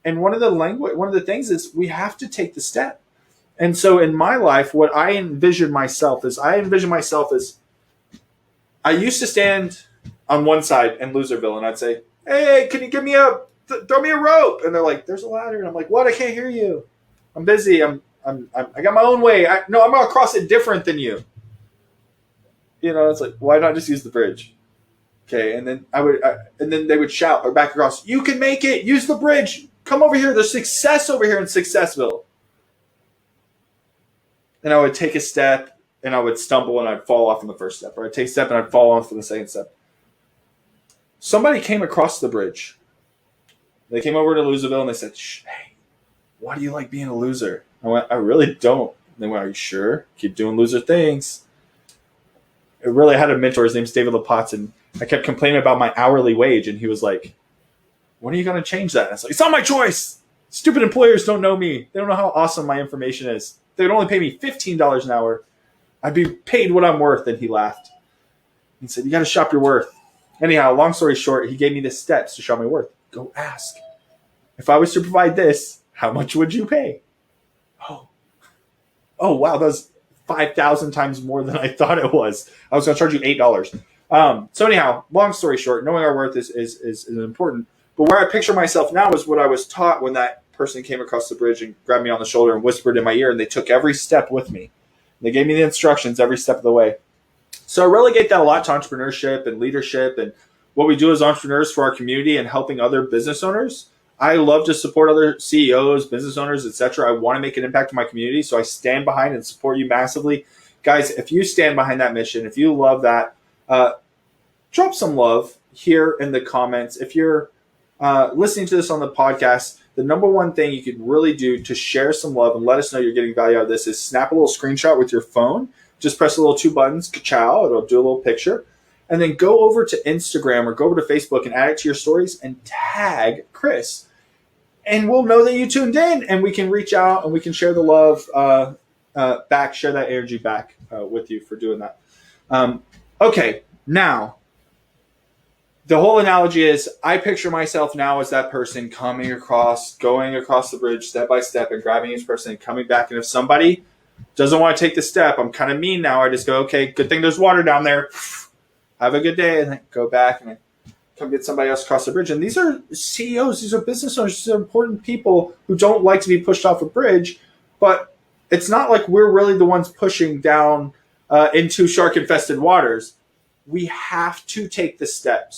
And one of the things is we have to take the step. And so in my life, what I envision myself as I used to stand on one side in Loserville, and I'd say, "Hey, can you throw me a rope?" And they're like, "There's a ladder." And I'm like, "What? I can't hear you. I'm busy. I got my own way. I'm gonna cross it different than you." It's like, why not just use the bridge? Okay, and then and then they would shout or back across, "You can make it. Use the bridge. Come over here. There's success over here in Successville." And I would take a step, and I would stumble, and I'd fall off on the first step, or I'd take a step, and I'd fall off on the second step. Somebody came across the bridge. They came over to Loserville, and they said, "Hey, why do you like being a loser?" I went, "I really don't." And they went, "Are you sure? Keep doing loser things." I really had a mentor. His name's David Lapotz, and I kept complaining about my hourly wage, and he was like, "When are you going to change that?" And I was like, "It's not my choice. Stupid employers don't know me. They don't know how awesome my information is. They would only pay me $15 an hour. I'd be paid what I'm worth." And he laughed. He said, "You got to shop your worth." Anyhow, long story short, he gave me the steps to shop my worth. Go ask. If I was to provide this, how much would you pay? Oh, wow, that was 5,000 times more than I thought it was. I was going to charge you $8. So anyhow, long story short, knowing our worth is important. But where I picture myself now is what I was taught when that person came across the bridge and grabbed me on the shoulder and whispered in my ear, and they took every step with me. They gave me the instructions every step of the way. So I relegate that a lot to entrepreneurship and leadership and what we do as entrepreneurs for our community and helping other business owners. I love to support other CEOs, business owners, etc. I want to make an impact in my community, so I stand behind and support you massively. Guys, if you stand behind that mission, if you love that, drop some love here in the comments. If you're listening to this on the podcast, the number one thing you could really do to share some love and let us know you're getting value out of this is snap a little screenshot with your phone. Just press the little 2 buttons, ka-chow, it'll do a little picture. And then go over to Instagram or go over to Facebook and add it to your stories and tag Chris. And we'll know that you tuned in, and we can reach out and we can share the love back, share that energy back with you for doing that. Okay, now, the whole analogy is I picture myself now as that person going across the bridge step by step and grabbing each person and coming back. And if somebody doesn't want to take the step, I'm kind of mean now. I just go, "Okay, good thing there's water down there. Have a good day." And then go back and come get somebody else across the bridge. And these are CEOs, these are business owners, these are important people who don't like to be pushed off a bridge. But it's not like we're really the ones pushing down into shark-infested waters. We have to take the steps.